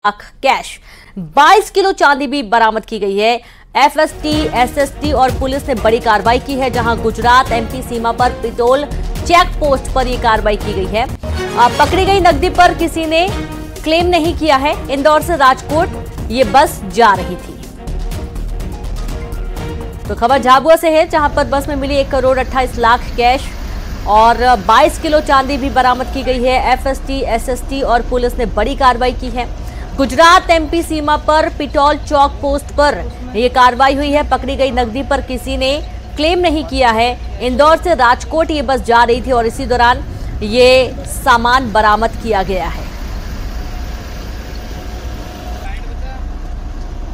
Lakh cash, 22 kilo चांदी भी बरामद की गई है। एफएसटी, एसएसटी और पुलिस ने बड़ी कार्रवाई की है, जहां गुजरात एमपी सीमा पर पिटोल चेक पोस्ट पर यह कार्रवाई की गई है। पकड़ी गई नकदी पर किसी ने क्लेम नहीं किया है। इंदौर से राजकोट ये बस जा रही थी। तो खबर झाबुआ से है, जहां पर बस में मिली 1 करोड़ 28 लाख कैश और 22 किलो चांदी भी बरामद की गई है। एफएसटी, एसएसटी और पुलिस ने बड़ी कार्रवाई की है। गुजरात एमपी सीमा पर पिटोल चौक पोस्ट पर यह कार्रवाई हुई है। पकड़ी गई नकदी पर किसी ने क्लेम नहीं किया है। इंदौर से राजकोट ये बस जा रही थी और इसी दौरान ये सामान बरामद किया गया है।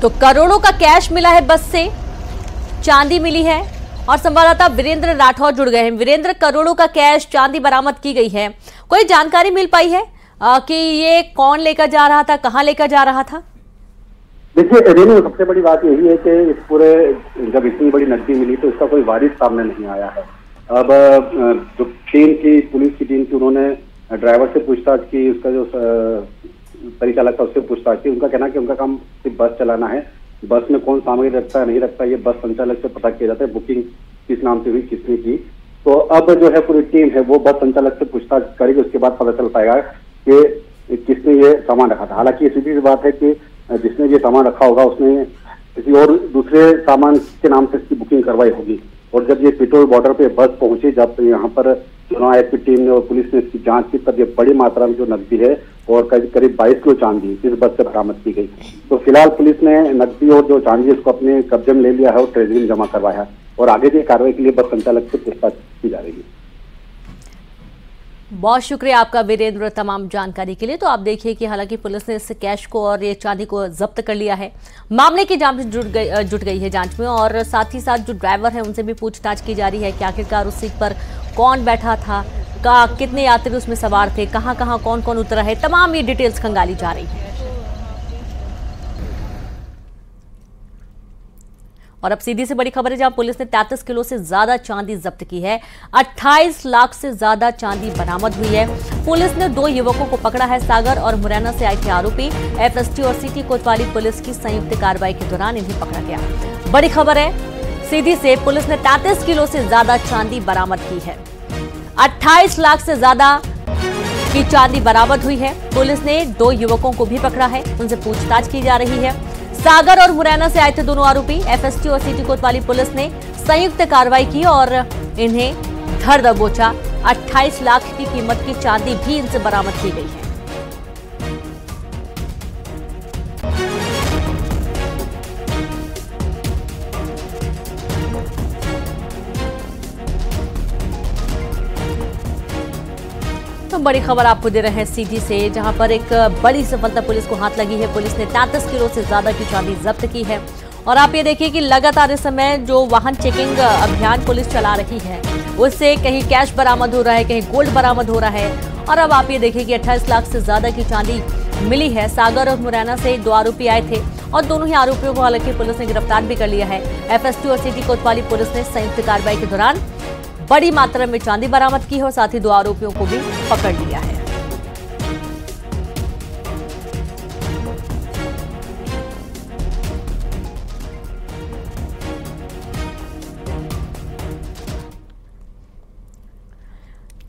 तो करोड़ों का कैश मिला है, बस से चांदी मिली है और संवाददाता वीरेंद्र राठौर जुड़ गए हैं। वीरेंद्र, करोड़ों का कैश, चांदी बरामद की गई है, कोई जानकारी मिल पाई है कि ये कौन लेकर जा रहा था, कहां लेकर जा रहा था? देखिए रेनू, सबसे बड़ी बात यही है कि इस पूरे जब इतनी बड़ी नकदी मिली तो इसका कोई वारिस सामने नहीं आया है। अब जो टीम की, पुलिस की टीम थी, उन्होंने ड्राइवर से पूछताछ की, उसका जो परिचालक था उससे पूछताछ की। उनका कहना है कि उनका काम सिर्फ बस चलाना है, बस में कौन सामग्री रखता है नहीं रखता ये बस संचालक से पता किया जाता है, बुकिंग किस नाम से हुई, किसने की। तो अब जो है पूरी टीम है वो बस संचालक से पूछताछ करेगी, उसके बाद पता चल पाएगा कि किसने ये सामान रखा था। हालांकि सीधी सी बात है कि जिसने ये सामान रखा होगा उसने किसी और दूसरे सामान के नाम से इसकी बुकिंग करवाई होगी। और जब ये पिटोल बॉर्डर पे बस पहुंची, जब यहाँ पर चुनाव आयोग की टीम ने और पुलिस ने इसकी जांच की, तब ये बड़ी मात्रा में जो नकदी है और करीब 22 किलो चांदी इस बस से बरामद की गई। तो फिलहाल पुलिस ने नकदी और जो चांदी इसको अपने कब्जे में ले लिया है और ट्रेजरी में जमा करवाया और आगे की कार्रवाई के लिए बस संचालक से पूछताछ की जा रही है। बहुत शुक्रिया आपका वीरेंद्र तमाम जानकारी के लिए। तो आप देखिए कि हालांकि पुलिस ने इस कैश को और ये चांदी को जब्त कर लिया है। मामले की जांच जुट गई है जांच में और साथ ही साथ जो ड्राइवर है उनसे भी पूछताछ की जा रही है कि आखिरकार उस सीट पर कौन बैठा था, कितने यात्री उसमें सवार थे, कहां कहां कौन कौन उतरा है, तमाम ये डिटेल्स खंगाली जा रही है। और अब सीधी से बड़ी खबर है, जहां पुलिस ने 33 किलो से ज्यादा चांदी जब्त की है। 28 लाख से ज्यादा चांदी बरामद हुई है। पुलिस ने 2 युवकों को पकड़ा है। सागर और मुरैना से आए थे आरोपी। एफएसटी और सिटी कोतवाली पुलिस की संयुक्त कार्रवाई के दौरान इन्हें पकड़ा गया। बड़ी खबर है, सीधी से पुलिस ने 33 किलो से ज्यादा चांदी बरामद की है। 28 लाख से ज्यादा की चांदी बरामद हुई है। पुलिस ने 2 युवकों को भी पकड़ा है, उनसे पूछताछ की जा रही है। सागर और मुरैना से आए थे दोनों आरोपी। एफएसटी और सिटी कोतवाली पुलिस ने संयुक्त कार्रवाई की और इन्हें धर दबोचा। 28 लाख की कीमत की चांदी भी इनसे बरामद की गई है। तो बड़ी खबर आपको दे रहे हैं सीधी से, जहां पर एक बड़ी सफलता पुलिस को हाथ लगी है। पुलिस ने 33 किलो से ज्यादा की चांदी जब्त की है। और आप ये देखिए कि लगातार इस समय जो वाहन चेकिंग अभियान पुलिस चला रही है, उससे कहीं कैश बरामद हो रहा है, कहीं गोल्ड बरामद हो रहा है। और अब आप ये देखिए कि 28 लाख से ज्यादा की चांदी मिली है। सागर और मुरैना से 2 आरोपी आए थे और दोनों ही आरोपियों को हालांकि पुलिस ने गिरफ्तार भी कर लिया है। एफएसटी और सिटी कोतवाली पुलिस ने संयुक्त कार्रवाई के दौरान बड़ी मात्रा में चांदी बरामद की है और साथ ही 2 आरोपियों को भी पकड़ लिया है।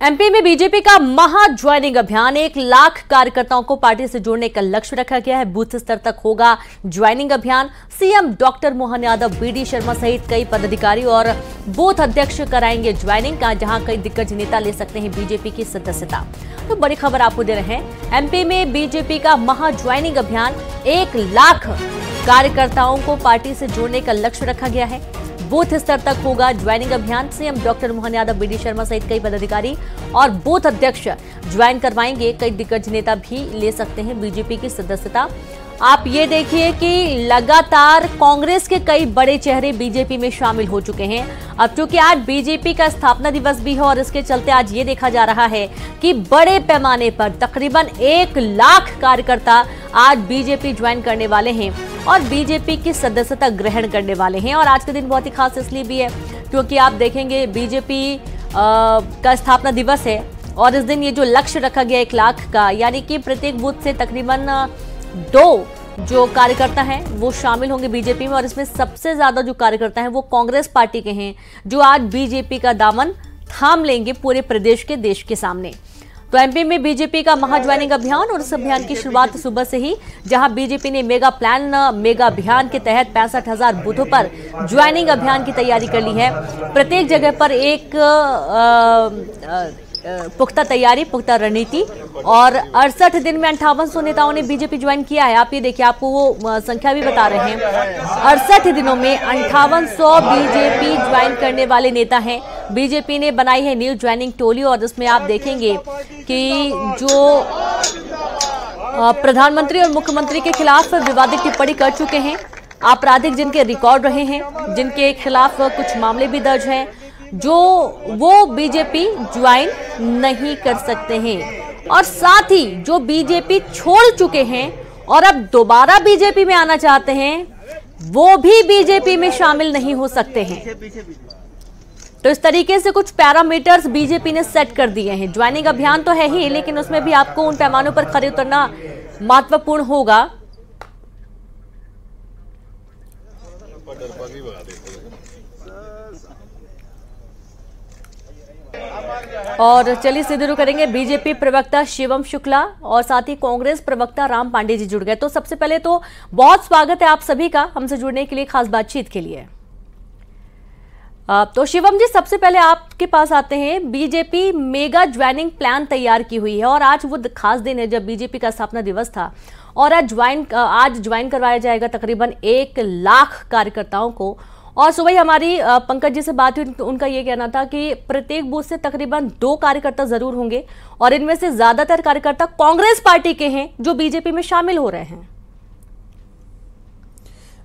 एमपी में बीजेपी का महा ज्वाइनिंग अभियान, 1 लाख कार्यकर्ताओं को पार्टी से जोड़ने का लक्ष्य रखा गया है। बूथ स्तर तक होगा ज्वाइनिंग अभियान। CM doctor Mohan Yadav, BD Sharma सहित कई पदाधिकारी और बूथ अध्यक्ष कराएंगे ज्वाइनिंग का, जहां कई दिग्गज नेता ले सकते हैं बीजेपी की सदस्यता। तो बड़ी खबर आपको दे रहे हैं, एमपी में बीजेपी का महा ज्वाइनिंग अभियान, 1 लाख कार्यकर्ताओं को पार्टी से जोड़ने का लक्ष्य रखा गया है। बूथ स्तर तक होगा ज्वाइनिंग अभियान। CM doctor Mohan Yadav, BD Sharma सहित कई पदाधिकारी और बूथ अध्यक्ष ज्वाइन करवाएंगे। कई दिग्गज नेता भी ले सकते हैं बीजेपी की सदस्यता। आप ये देखिए कि लगातार कांग्रेस के कई बड़े चेहरे बीजेपी में शामिल हो चुके हैं। अब चूंकि आज बीजेपी का स्थापना दिवस भी है और इसके चलते आज ये देखा जा रहा है कि बड़े पैमाने पर तकरीबन 1 लाख कार्यकर्ता आज बीजेपी ज्वाइन करने वाले हैं और बीजेपी की सदस्यता ग्रहण करने वाले हैं। और आज का दिन बहुत ही खास इसलिए भी है क्योंकि आप देखेंगे बीजेपी का स्थापना दिवस है और इस दिन ये जो लक्ष्य रखा गया 1 लाख का, यानी कि प्रत्येक बूथ से तकरीबन 2 जो कार्यकर्ता हैं वो शामिल होंगे बीजेपी में, और इसमें सबसे ज्यादा जो कार्यकर्ता हैं वो कांग्रेस पार्टी के हैं, जो आज बीजेपी का दामन थाम लेंगे पूरे प्रदेश के देश के सामने। तो एमपी में बीजेपी का महा ज्वाइनिंग अभियान, और इस अभियान की शुरुआत सुबह से ही, जहां बीजेपी ने मेगा अभियान के तहत 65,000 बूथों पर ज्वाइनिंग अभियान की तैयारी कर ली है। प्रत्येक जगह पर एक पुख्ता तैयारी, पुख्ता रणनीति, और 68 दिन में 5800 नेताओं ने बीजेपी ज्वाइन किया है। आप ये देखिए, आपको वो संख्या भी बता रहे हैं। 68 दिनों में 5800 बीजेपी ज्वाइन करने वाले नेता हैं। बीजेपी ने बनाई है न्यू ज्वाइनिंग टोली, और इसमें आप देखेंगे कि जो प्रधानमंत्री और मुख्यमंत्री के खिलाफ विवादित टिप्पणी कर चुके हैं, आपराधिक जिनके रिकॉर्ड रहे हैं, जिनके खिलाफ कुछ मामले भी दर्ज हैं, जो वो बीजेपी ज्वाइन नहीं कर सकते हैं। और साथ ही जो बीजेपी छोड़ चुके हैं और अब दोबारा बीजेपी में आना चाहते हैं, वो भी बीजेपी में शामिल नहीं हो सकते हैं। तो इस तरीके से कुछ पैरामीटर्स बीजेपी ने सेट कर दिए हैं। ज्वाइनिंग अभियान तो है ही, लेकिन उसमें भी आपको उन पैमानों पर खरे उतरना महत्वपूर्ण होगा। और चलिए सीधे शुरू करेंगे। बीजेपी प्रवक्ता शिवम शुक्ला और साथ ही कांग्रेस प्रवक्ता राम पांडे जी जुड़ गए। तो सबसे पहले तो बहुत स्वागत है आप सभी का हमसे जुड़ने के लिए, खास बातचीत के लिए। तो शिवम जी, सबसे पहले आपके पास आते हैं। बीजेपी मेगा ज्वाइनिंग प्लान तैयार की हुई है, और आज वो खास दिन है जब बीजेपी का स्थापना दिवस था, और आज ज्वाइन करवाया जाएगा तकरीबन 1 लाख कार्यकर्ताओं को। और सुबह हमारी पंकज जी से बात हुई, उनका ये कहना था कि प्रत्येक बूथ से तकरीबन 2 कार्यकर्ता जरूर होंगे, और इनमें से ज्यादातर कार्यकर्ता कांग्रेस पार्टी के हैं जो बीजेपी में शामिल हो रहे हैं।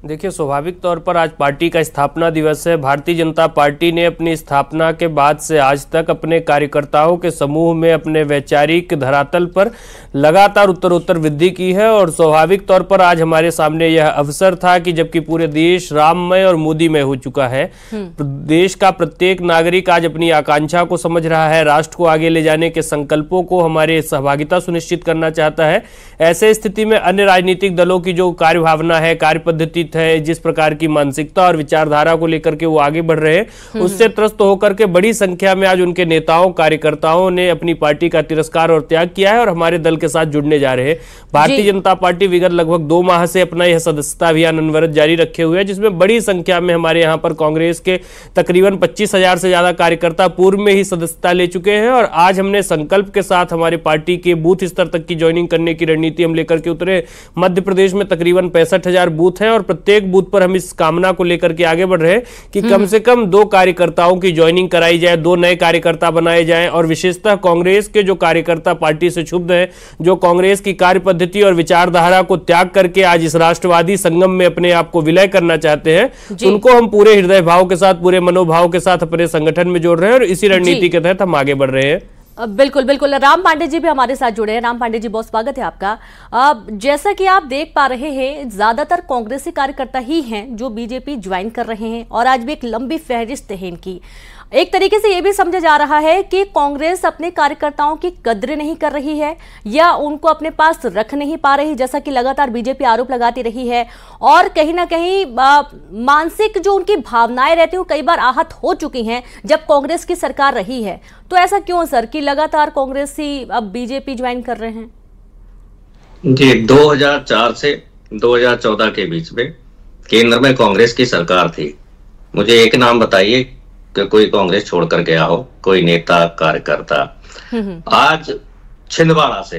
देखिए, स्वाभाविक तौर पर आज पार्टी का स्थापना दिवस है। भारतीय जनता पार्टी ने अपनी स्थापना के बाद से आज तक अपने कार्यकर्ताओं के समूह में अपने वैचारिक धरातल पर लगातार उत्तरोत्तर वृद्धि की है, और स्वाभाविक तौर पर आज हमारे सामने यह अवसर था कि जबकि पूरे देश राममय और मोदीमय हो चुका है, देश का प्रत्येक नागरिक आज अपनी आकांक्षा को समझ रहा है, राष्ट्र को आगे ले जाने के संकल्पों को हमारे सहभागिता सुनिश्चित करना चाहता है। ऐसे स्थिति में अन्य राजनीतिक दलों की जो कार्य भावना है, कार्य पद्धति है, जिस प्रकार की मानसिकता और विचारधारा को लेकर के वो आगे बढ़ रहे हैं, उससे त्रस्त होकर के बड़ी संख्या में आज उनके नेताओं कार्यकर्ताओं ने अपनी पार्टी का तिरस्कार और त्याग किया है और हमारे दल के साथ जुड़ने जा रहे हैं। भारतीय जनता पार्टी विगत लगभग 2 माह से अपना यह सदस्यता अभियान अनवरत जारी रखे हुए है, जिसमें बड़ी संख्या में हमारे यहाँ पर कांग्रेस के तकरीबन 25,000 से ज्यादा कार्यकर्ता पूर्व में ही सदस्यता ले चुके हैं। और आज हमने संकल्प के साथ हमारे पार्टी के बूथ स्तर तक की ज्वाइनिंग करने की रणनीति हम लेकर के उतरे। मध्य प्रदेश में तकरीबन 65,000 बूथ हैं, और प्रत्येक बूथ पर हम इस कामना को लेकर के आगे बढ़ रहे हैं कि कम से कम 2 कार्यकर्ताओं की ज्वाइनिंग कराई जाए, 2 नए कार्यकर्ता बनाए जाएं, और विशेषतः कांग्रेस के जो कार्यकर्ता पार्टी से क्षुब्ध हैं, जो कांग्रेस की कार्य पद्धति और विचारधारा को त्याग करके आज इस राष्ट्रवादी संगम में अपने आप को विलय करना चाहते हैं, उनको हम पूरे हृदय भाव के साथ, पूरे मनोभाव के साथ अपने संगठन में जोड़ रहे हैं, और इसी रणनीति के तहत हम आगे बढ़ रहे हैं। बिल्कुल बिल्कुल। राम पांडे जी भी हमारे साथ जुड़े हैं। राम पांडे जी, बहुत स्वागत है आपका। जैसा कि आप देख पा रहे हैं, ज्यादातर कांग्रेसी कार्यकर्ता ही हैं जो बीजेपी ज्वाइन कर रहे हैं, और आज भी एक लंबी फहरिस्त है इनकी। एक तरीके से यह भी समझा जा रहा है कि कांग्रेस अपने कार्यकर्ताओं की कद्र नहीं कर रही है, या उनको अपने पास रख नहीं पा रही, जैसा कि लगातार बीजेपी आरोप लगाती रही है, और कहीं ना कहीं मानसिक जो उनकी भावनाएं रहती हैं वो कई बार आहत हो चुकी हैं जब कांग्रेस की सरकार रही है। तो ऐसा क्यों सर कि लगातार कांग्रेसी अब बीजेपी ज्वाइन कर रहे हैं? जी, 2004 से 2014 के बीच में केंद्र में कांग्रेस की सरकार थी। मुझे एक नाम बताइए कि कोई कांग्रेस छोड़कर गया हो, कोई नेता कार्यकर्ता। आज छिंदवाड़ा से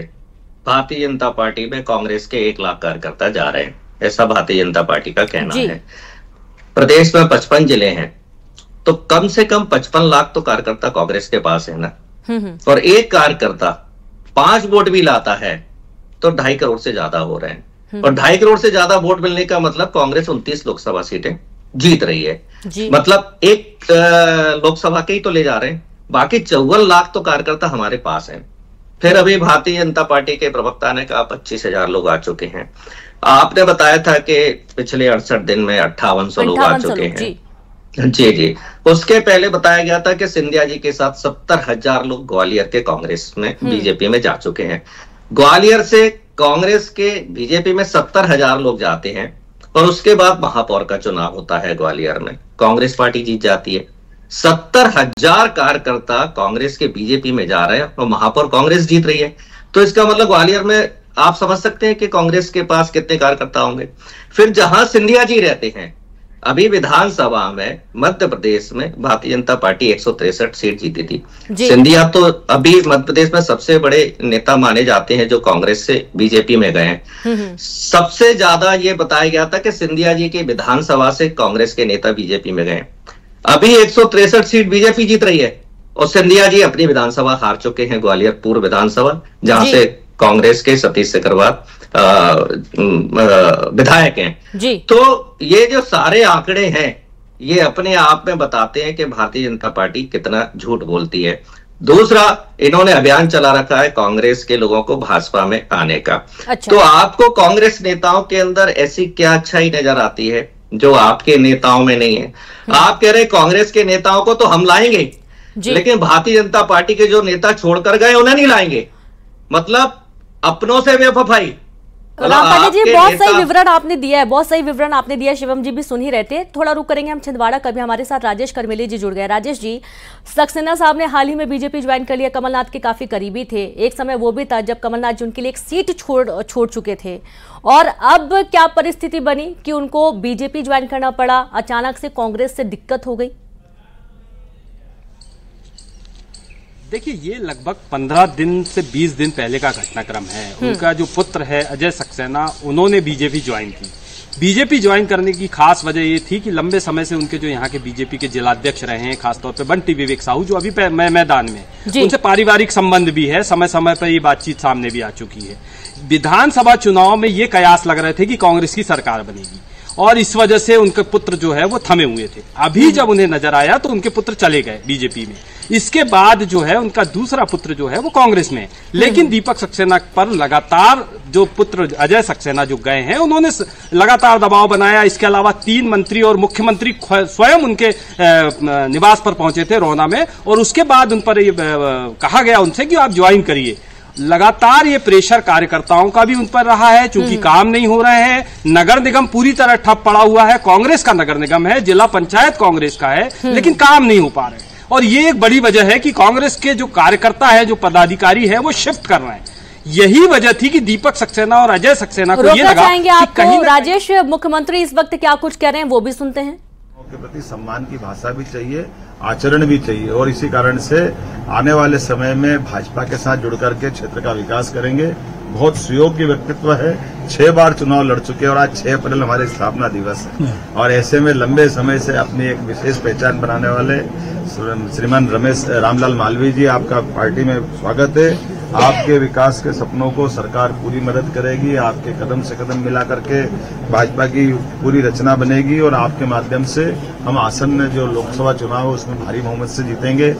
भारतीय जनता पार्टी में कांग्रेस के 1 लाख कार्यकर्ता जा रहे हैं, ऐसा भारतीय जनता पार्टी का कहना है। प्रदेश में 55 जिले हैं, तो कम से कम 55 लाख तो कार्यकर्ता कांग्रेस के पास है ना। और एक कार्यकर्ता 5 वोट भी लाता है तो 2.5 करोड़ से ज्यादा हो रहे हैं, और 2.5 करोड़ से ज्यादा वोट मिलने का मतलब कांग्रेस 29 लोकसभा सीटें जीत रही है। मतलब एक लोकसभा के ही तो ले जा रहे हैं, बाकी 54 लाख तो कार्यकर्ता हमारे पास हैं। फिर अभी भारतीय जनता पार्टी के प्रवक्ता ने कहा 25,000 लोग आ चुके हैं। आपने बताया था कि पिछले 68 दिन में 5800 लोग आ चुके हैं। जी, उसके पहले बताया गया था कि सिंधिया जी के साथ 70,000 लोग ग्वालियर के कांग्रेस में बीजेपी में जा चुके हैं। ग्वालियर से कांग्रेस के बीजेपी में 70,000 लोग जाते हैं और उसके बाद महापौर का चुनाव होता है ग्वालियर में, कांग्रेस पार्टी जीत जाती है। 70,000 कार्यकर्ता कांग्रेस के बीजेपी में जा रहे हैं और महापौर कांग्रेस जीत रही है। तो इसका मतलब ग्वालियर में आप समझ सकते हैं कि कांग्रेस के पास कितने कार्यकर्ता होंगे। फिर जहां सिंधिया जी रहते हैं, अभी विधानसभा में मध्य प्रदेश में भारतीय जनता पार्टी 163 सीट जीती थी। सिंधिया तो अभी मध्य प्रदेश में सबसे बड़े नेता माने जाते हैं जो कांग्रेस से बीजेपी में गए हैं। सबसे ज्यादा ये बताया गया था कि सिंधिया जी की विधानसभा से कांग्रेस के नेता बीजेपी में गए। अभी 163 सीट बीजेपी जीत रही है और सिंधिया जी अपनी विधानसभा हार चुके हैं, ग्वालियर पूर्व विधानसभा, जहां से कांग्रेस के सतीश सिकरवार विधायक हैं जी। तो ये जो सारे आंकड़े हैं ये अपने आप में बताते हैं कि भारतीय जनता पार्टी कितना झूठ बोलती है। दूसरा, इन्होंने अभियान चला रखा है कांग्रेस के लोगों को भाजपा में आने का। अच्छा। तो आपको कांग्रेस नेताओं के अंदर ऐसी क्या अच्छाई नजर आती है जो आपके नेताओं में नहीं है? आप कह रहे कांग्रेस के नेताओं को तो हम लाएंगे, लेकिन भारतीय जनता पार्टी के जो नेता छोड़कर गए उन्हें नहीं लाएंगे, मतलब अपनों से बेवफाई। राम पांडे जी, बहुत सही विवरण आपने दिया है, बहुत सही विवरण आपने दिया है। शिवम जी भी सुन ही रहते। थोड़ा रुक करेंगे हम छिंदवाड़ा। कभी हमारे साथ राजेश करमेली जी जुड़ गए। राजेश जी, सक्सेना साहब ने हाल ही में बीजेपी ज्वाइन कर लिया, कमलनाथ के काफी करीबी थे। एक समय वो भी था जब कमलनाथ जी उनके लिए एक सीट छोड़ चुके थे, और अब क्या परिस्थिति बनी कि उनको बीजेपी ज्वाइन करना पड़ा, अचानक से कांग्रेस से दिक्कत हो गई? देखिए, ये लगभग 15 दिन से 20 दिन पहले का घटनाक्रम है। उनका जो पुत्र है अजय सक्सेना, उन्होंने बीजेपी ज्वाइन की। बीजेपी ज्वाइन करने की खास वजह ये थी कि लंबे समय से उनके जो यहाँ के बीजेपी के जिलाध्यक्ष रहे हैं, खासतौर पे बंटी विवेक साहू जो अभी मैदान में, उनसे पारिवारिक संबंध भी है, समय समय पर ये बातचीत सामने भी आ चुकी है। विधानसभा चुनाव में ये कयास लग रहे थे कि कांग्रेस की सरकार बनेगी और इस वजह से उनके पुत्र जो है वो थमे हुए थे। अभी जब उन्हें नजर आया तो उनके पुत्र चले गए बीजेपी में। इसके बाद जो है उनका दूसरा पुत्र जो है वो कांग्रेस में, लेकिन दीपक सक्सेना पर लगातार जो पुत्र अजय सक्सेना जो गए हैं उन्होंने लगातार दबाव बनाया। इसके अलावा 3 मंत्री और मुख्यमंत्री स्वयं उनके निवास पर पहुंचे थे रोहना में, और उसके बाद उन पर कहा गया उनसे कि आप ज्वाइन करिए। लगातार ये प्रेशर कार्यकर्ताओं का भी उन पर रहा है, चूंकि काम नहीं हो रहे हैं। नगर निगम पूरी तरह ठप पड़ा हुआ है, कांग्रेस का नगर निगम है, जिला पंचायत कांग्रेस का है, लेकिन काम नहीं हो पा रहे। और ये एक बड़ी वजह है कि कांग्रेस के जो कार्यकर्ता है, जो पदाधिकारी है, वो शिफ्ट कर रहे हैं। यही वजह थी कि दीपक सक्सेना और अजय सक्सेना को ये लगा कि कहीं राजेश, मुख्यमंत्री इस वक्त क्या कुछ कह रहे हैं वो भी सुनते हैं। के प्रति सम्मान की भाषा भी चाहिए, आचरण भी चाहिए, और इसी कारण से आने वाले समय में भाजपा के साथ जुड़कर के क्षेत्र का विकास करेंगे। बहुत सुयोग्य व्यक्तित्व है, 6 बार चुनाव लड़ चुके और आज 6 अप्रैल हमारे स्थापना दिवस है, और ऐसे में लंबे समय से अपनी एक विशेष पहचान बनाने वाले श्रीमान रामलाल मालवीय जी, आपका पार्टी में स्वागत है। आपके विकास के सपनों को सरकार पूरी मदद करेगी, आपके कदम से कदम मिला करके भाजपा की पूरी रचना बनेगी, और आपके माध्यम से हम आसन्न जो लोकसभा चुनाव है उसमें भारी बहुमत से जीतेंगे।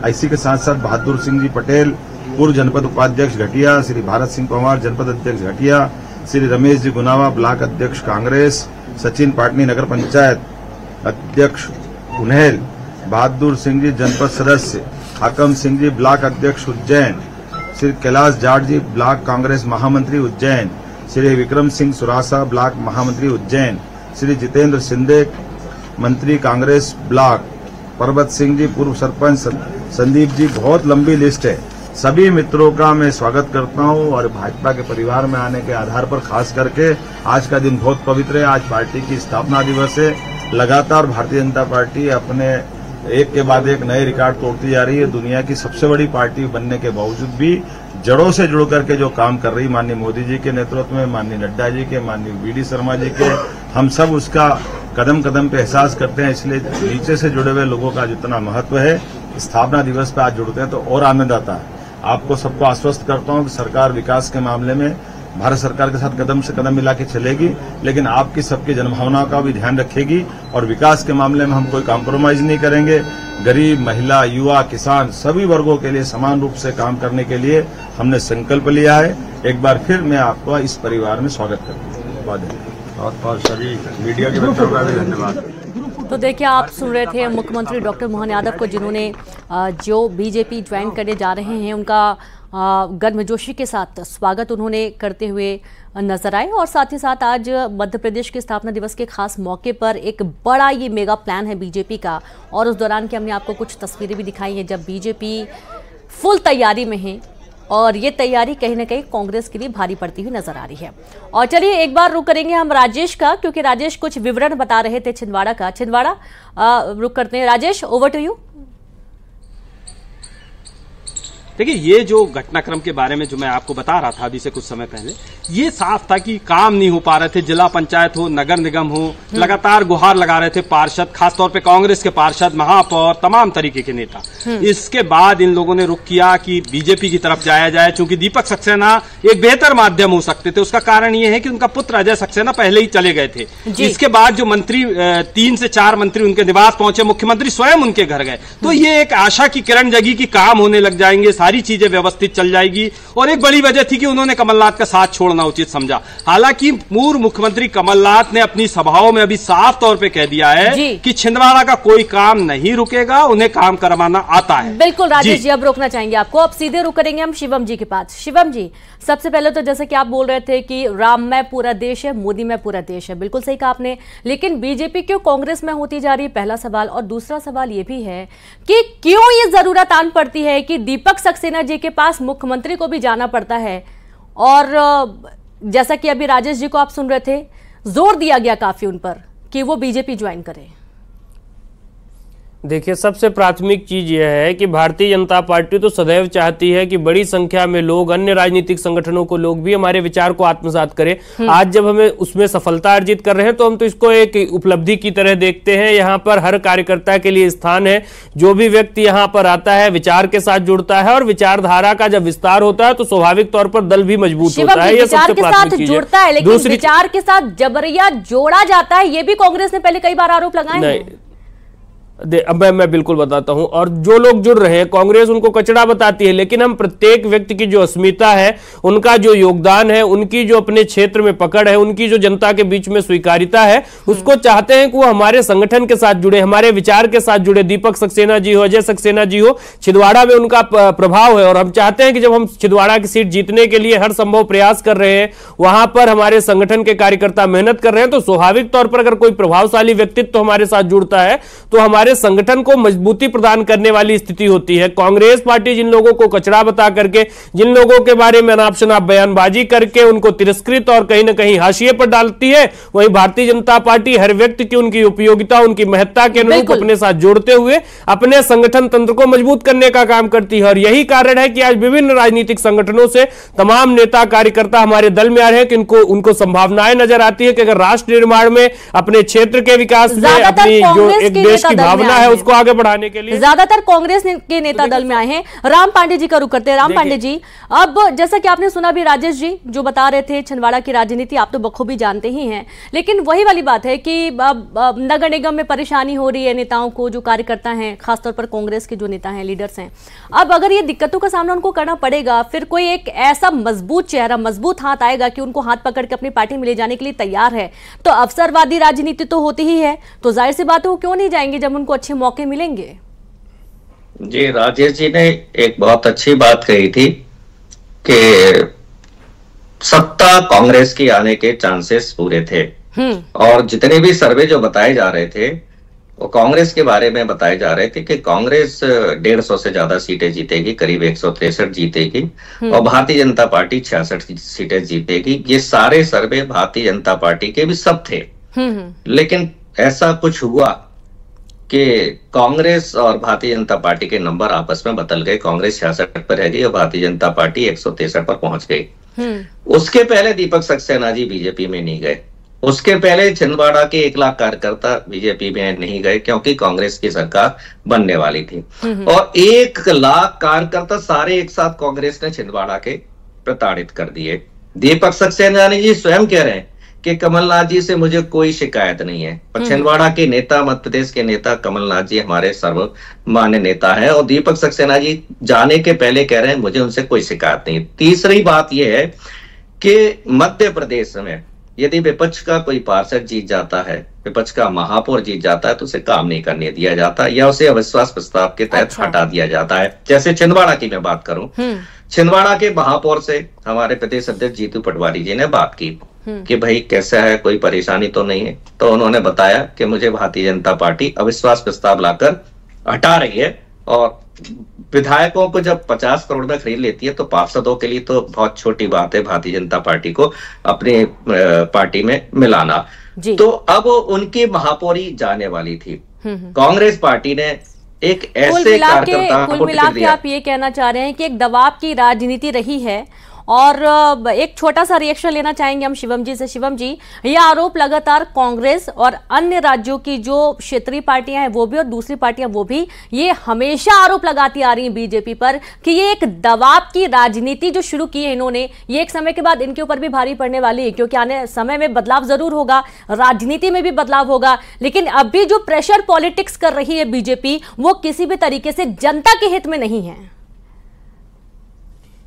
इसी के साथ साथ बहादुर सिंह जी पटेल, पूर्व जनपद उपाध्यक्ष घटिया, श्री भारत सिंह पंवार, जनपद अध्यक्ष घटिया, श्री रमेश जी गुनावा, ब्लॉक अध्यक्ष कांग्रेस, सचिन पाटनी, नगर पंचायत अध्यक्ष उन्हेल, बहादुर सिंह जी जनपद सदस्य, हाकम सिंह जी ब्लॉक अध्यक्ष उज्जैन, श्री कैलाश जाट जी ब्लॉक कांग्रेस महामंत्री उज्जैन, श्री विक्रम सिंह सुरासा ब्लॉक महामंत्री उज्जैन, श्री जितेंद्र सिंधे मंत्री कांग्रेस ब्लॉक, पर्वत सिंह जी पूर्व सरपंच, संदीप जी, बहुत लंबी लिस्ट है। सभी मित्रों का मैं स्वागत करता हूं, और भाजपा के परिवार में आने के आधार पर खास करके आज का दिन बहुत पवित्र है। आज पार्टी की स्थापना दिवस है। लगातार भारतीय जनता पार्टी अपने एक के बाद एक नए रिकॉर्ड तोड़ती जा रही है। दुनिया की सबसे बड़ी पार्टी बनने के बावजूद भी जड़ों से जुड़ करके जो काम कर रही, माननीय मोदी जी के नेतृत्व में, माननीय नड्डा जी के, माननीय वीडी शर्मा जी के, हम सब उसका कदम कदम पे एहसास करते हैं। इसलिए नीचे से जुड़े हुए लोगों का जितना महत्व है, स्थापना दिवस पे आज जुड़ते हैं तो और आनंद आता है। आपको सबको आश्वस्त करता हूं कि सरकार विकास के मामले में भारत सरकार के साथ कदम से कदम मिला के चलेगी, लेकिन आपकी सबकी जनभावनाओं का भी ध्यान रखेगी, और विकास के मामले में हम कोई कॉम्प्रोमाइज नहीं करेंगे। गरीब, महिला, युवा, किसान सभी वर्गों के लिए समान रूप से काम करने के लिए हमने संकल्प लिया है। एक बार फिर मैं आपको इस परिवार में स्वागत करता हूँ। और सभी मीडिया के मित्रों का भी धन्यवाद। तो देखिए, आप सुन रहे थे मुख्यमंत्री डॉक्टर मोहन यादव को, जिन्होंने जो बीजेपी ज्वाइन करने जा रहे हैं उनका गर्मजोशी के साथ स्वागत उन्होंने करते हुए नजर आए। और साथ ही साथ आज मध्य प्रदेश के स्थापना दिवस के खास मौके पर एक बड़ा ये मेगा प्लान है बीजेपी का, और उस दौरान की हमने आपको कुछ तस्वीरें भी दिखाई हैं जब बीजेपी फुल तैयारी में है, और ये तैयारी कहीं ना कहीं कांग्रेस के लिए भारी पड़ती हुई नजर आ रही है। और चलिए एक बार रुक करेंगे हम राजेश का, क्योंकि राजेश कुछ विवरण बता रहे थे छिंदवाड़ा का। छिंदवाड़ा रुक करते हैं। Rajesh, over to you. देखिए, ये जो घटनाक्रम के बारे में जो मैं आपको बता रहा था अभी से कुछ समय पहले, ये साफ था कि काम नहीं हो पा रहे थे। जिला पंचायत हो, नगर निगम हो, लगातार गुहार लगा रहे थे पार्षद, खासतौर पे कांग्रेस के पार्षद, महापौर, तमाम तरीके के नेता। इसके बाद इन लोगों ने रुख किया कि बीजेपी की तरफ जाया जाए, चूंकि दीपक सक्सेना एक बेहतर माध्यम हो सकते थे। उसका कारण ये है कि उनका पुत्र अजय सक्सेना पहले ही चले गए थे। इसके बाद जो मंत्री 3 से 4 मंत्री उनके निवास पहुंचे, मुख्यमंत्री स्वयं उनके घर गए, तो ये एक आशा की किरण जगी कि काम होने लग जाएंगे, सारी चीजें व्यवस्थित चल जाएगी। और एक बड़ी वजह थी कि उन्होंने कमलनाथ का साथ छोड़ना उचित समझा। हालांकि पूर्व मुख्यमंत्री कमलनाथ ने अपनी सभाओं में अभी साफ तौर पे कह दिया है कि छिंदवाड़ा का कोई काम नहीं रुकेगा, उन्हें काम करवाना आता है। बिल्कुल राजेश जी, अब रोकना चाहेंगे आपको। अब सीधे रुक करेंगे हम शिवम जी के पास। शिवम जी, सबसे पहले तो जैसे कि आप बोल रहे थे कि राम में पूरा देश है, मोदी में पूरा देश है, बिल्कुल सही कहा आपने। लेकिन बीजेपी क्यों कांग्रेस में होती जा रही है, पहला सवाल। और दूसरा सवाल ये भी है कि क्यों ये जरूरत आन पड़ती है कि दीपक सक्सेना जी के पास मुख्यमंत्री को भी जाना पड़ता है। और जैसा कि अभी राजेश जी को आप सुन रहे थे, जोर दिया गया काफी उन पर कि वो बीजेपी ज्वाइन करें। देखिए, सबसे प्राथमिक चीज यह है कि भारतीय जनता पार्टी तो सदैव चाहती है कि बड़ी संख्या में लोग, अन्य राजनीतिक संगठनों को लोग भी हमारे विचार को आत्मसात करें। आज जब हमें उसमें सफलता अर्जित कर रहे हैं तो हम तो इसको एक उपलब्धि की तरह देखते हैं। यहाँ पर हर कार्यकर्ता के लिए स्थान है। जो भी व्यक्ति यहाँ पर आता है विचार के साथ जुड़ता है, और विचारधारा का जब विस्तार होता है तो स्वाभाविक तौर पर दल भी मजबूत होता है। ये सबसे प्राथमिक चीज है। लेकिन विचार के साथ जबरिया जोड़ा जाता है, ये भी कांग्रेस ने पहले कई बार आरोप लगाए हैं। अब मैं बिल्कुल बताता हूं। और जो लोग जुड़ रहे हैं, कांग्रेस उनको कचड़ा बताती है, लेकिन हम प्रत्येक व्यक्ति की जो अस्मिता है, उनका जो योगदान है, उनकी जो अपने क्षेत्र में पकड़ है, उनकी जो जनता के बीच में स्वीकारिता है, उसको चाहते हैं कि वो हमारे संगठन के साथ जुड़े, हमारे विचार के साथ जुड़े। दीपक सक्सेना जी हो, अजय सक्सेना जी हो, छिंदवाड़ा में उनका प्रभाव है। और हम चाहते हैं कि जब हम छिंदवाड़ा की सीट जीतने के लिए हर संभव प्रयास कर रहे हैं, वहां पर हमारे संगठन के कार्यकर्ता मेहनत कर रहे हैं, तो स्वाभाविक तौर पर अगर कोई प्रभावशाली व्यक्तित्व हमारे साथ जुड़ता है तो हमारे संगठन को मजबूती प्रदान करने वाली स्थिति होती है। कांग्रेस पार्टी जिन लोगों को कचरा बता करके, जिन लोगों के बारे में अनाप शनाप बयानबाजी करके उनको तिरस्कृत और कहीं ना कहीं हाशिए पर डालती है, वहीं भारतीय जनता पार्टी हर व्यक्ति की उनकी उपयोगिता, उनकी महत्ता के अनुरूप अपने साथ जोड़ते हुए अपने संगठन तंत्र को मजबूत करने का काम करती है। और यही कारण है कि आज विभिन्न राजनीतिक संगठनों से तमाम नेता कार्यकर्ता हमारे दल में आ रहे हैं कि उनको संभावनाएं नजर आती है कि अगर राष्ट्र निर्माण में, अपने क्षेत्र के विकास में, अपनी जो एक देश की भावना है उसको आगे बढ़ाने के लिए ज्यादातर कांग्रेस के नेता दल में आए हैं। राम पांडे जी का रुख करते हैं। राम पांडे जी, अब जैसा कि आपने सुना भी, राजेश जी जो बता रहे थे, छिंदवाड़ा की राजनीति आप तो बखूबी जानते ही हैं, लेकिन वही वाली बात है कि नगर निगम में परेशानी हो रही है नेताओं को, जो कार्यकर्ता हैं, खासतौर पर कांग्रेस के जो नेता हैं, लीडर्स हैं। अब अगर ये दिक्कतों का सामना उनको करना पड़ेगा, फिर कोई एक ऐसा मजबूत चेहरा, मजबूत हाथ आएगा कि उनको हाथ पकड़ के अपनी पार्टी में ले जाने के लिए तैयार है, तो अवसरवादी राजनीति तो होती ही है, तो जाहिर सी बात है वो क्यों नहीं जाएंगे जब उनको अच्छे मौके मिलेंगे। जी, राजेश जी ने एक बहुत अच्छी बात कही थी कि सत्ता कांग्रेस की आने के चांसेस पूरे थे। और जितने भी सर्वे जो बताए जा रहे थे वो कांग्रेस के बारे में बताए जा रहे थे कि कांग्रेस 150 से ज्यादा सीटें जीतेगी, करीब 163 जीतेगी, और भारतीय जनता पार्टी 66 सीटें जीतेगी। ये सारे सर्वे भारतीय जनता पार्टी के भी सब थे। लेकिन ऐसा कुछ हुआ कि कांग्रेस और भारतीय जनता पार्टी के नंबर आपस में बदल गए। कांग्रेस 66 पर रह गई और भारतीय जनता पार्टी 163 पर पहुंच गई। उसके पहले दीपक सक्सेना जी बीजेपी में नहीं गए। उसके पहले छिंदवाड़ा के 1 लाख कार्यकर्ता बीजेपी में नहीं गए, क्योंकि कांग्रेस की सरकार बनने वाली थी। और 1 लाख कार्यकर्ता सारे एक साथ कांग्रेस ने छिंदवाड़ा के प्रताड़ित कर दिए। दीपक सक्सेना जी स्वयं कह रहे हैं कि कमलनाथ जी से मुझे कोई शिकायत नहीं है। और छिंदवाड़ा के नेता, मध्य प्रदेश के नेता कमलनाथ जी हमारे सर्वमान्य नेता है, और दीपक सक्सेना जी जाने के पहले कह रहे हैं मुझे उनसे कोई शिकायत नहीं। तीसरी बात यह है कि मध्य प्रदेश में यदि विपक्ष का कोई पार्षद जीत जाता है, विपक्ष का महापौर जीत जाता है, तो उसे काम नहीं करने दिया जाता या उसे अविश्वास प्रस्ताव के तहत हटा दिया जाता है। जैसे छिंदवाड़ा की मैं बात करूं छिंदवाड़ा के महापौर से हमारे प्रदेश अध्यक्ष जीतू पटवारी जी ने बात की कि भाई कैसा है, कोई परेशानी तो नहीं है। तो उन्होंने बताया कि मुझे भारतीय जनता पार्टी अविश्वास प्रस्ताव लाकर हटा रही है, और विधायकों को जब 50 करोड़ में खरीद लेती है तो पार्षदों के लिए तो बहुत छोटी बात है भारतीय जनता पार्टी को अपनी पार्टी में मिलाना। तो अब उनकी महापौरी जाने वाली थी। कांग्रेस पार्टी ने एक ऐसे कार्यकर्ता कुल मिला के आप ये कहना चाह रहे हैं कि एक दबाव की राजनीति रही है। और एक छोटा सा रिएक्शन लेना चाहेंगे हम शिवम जी से। शिवम जी, ये आरोप लगातार कांग्रेस और अन्य राज्यों की जो क्षेत्रीय पार्टियां हैं वो भी और दूसरी पार्टियां वो भी ये हमेशा आरोप लगाती आ रही हैं बीजेपी पर कि ये एक दबाव की राजनीति जो शुरू की है इन्होंने, ये एक समय के बाद इनके ऊपर भी भारी पड़ने वाली है, क्योंकि आने समय में बदलाव जरूर होगा, राजनीति में भी बदलाव होगा, लेकिन अभी जो प्रेशर पॉलिटिक्स कर रही है बीजेपी वो किसी भी तरीके से जनता के हित में नहीं है।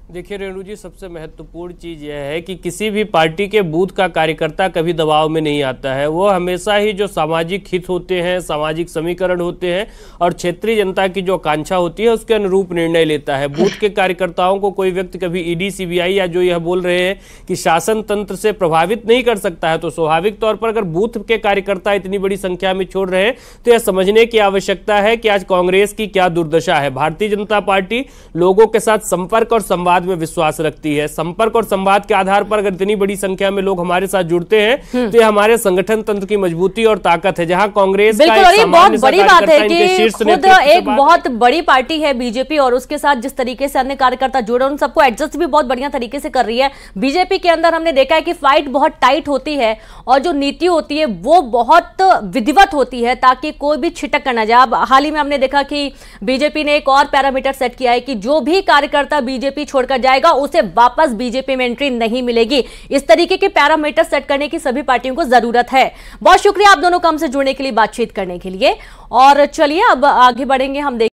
देखिए रेणु जी, सबसे महत्वपूर्ण चीज यह है कि किसी भी पार्टी के बूथ का कार्यकर्ता कभी दबाव में नहीं आता है। वो हमेशा ही जो सामाजिक हित होते हैं, सामाजिक समीकरण होते हैं और क्षेत्रीय जनता की जो आकांक्षा होती है उसके अनुरूप निर्णय लेता है। बूथ के कार्यकर्ताओं को कोई व्यक्ति कभी ईडी, सीबीआई या जो यह बोल रहे हैं कि शासन तंत्र से प्रभावित नहीं कर सकता है, तो स्वाभाविक तौर पर अगर बूथ के कार्यकर्ता इतनी बड़ी संख्या में छोड़ रहे हैं तो यह समझने की आवश्यकता है कि आज कांग्रेस की क्या दुर्दशा है। भारतीय जनता पार्टी लोगों के साथ संपर्क और संवाद में विश्वास रखती है। संपर्क और संवाद के आधार पर अगर इतनी बड़ी संख्या में लोग हमारे साथ जुड़ते हैं तो ये हमारे संगठन तंत्र की मजबूती और ताकत है। जहां कांग्रेस का एक बहुत बड़ी बात है कि खुद एक बहुत बड़ी पार्टी है बीजेपी और उसके साथ जिस तरीके से अन्य कार्यकर्ता जुड़े उन सबको एडजस्ट भी बहुत बढ़िया तरीके से कर रही है। बीजेपी के अंदर हमने देखा है कि फाइट बहुत टाइट होती है और जो नीति होती है वो बहुत विधिवत होती है ताकि कोई भी छिटक कर न जाए। अब हाल ही में हमने देखा कि बीजेपी ने एक और पैरामीटर सेट किया है कि जो भी कार्यकर्ता बीजेपी छोड़कर जाएगा उसे वापस बीजेपी में एंट्री नहीं मिलेगी। इस तरीके के पैरामीटर सेट करने की सभी पार्टियों को जरूरत है। बहुत शुक्रिया आप दोनों को हमसे जुड़ने के लिए, बातचीत करने के लिए। और चलिए अब आगे बढ़ेंगे, हम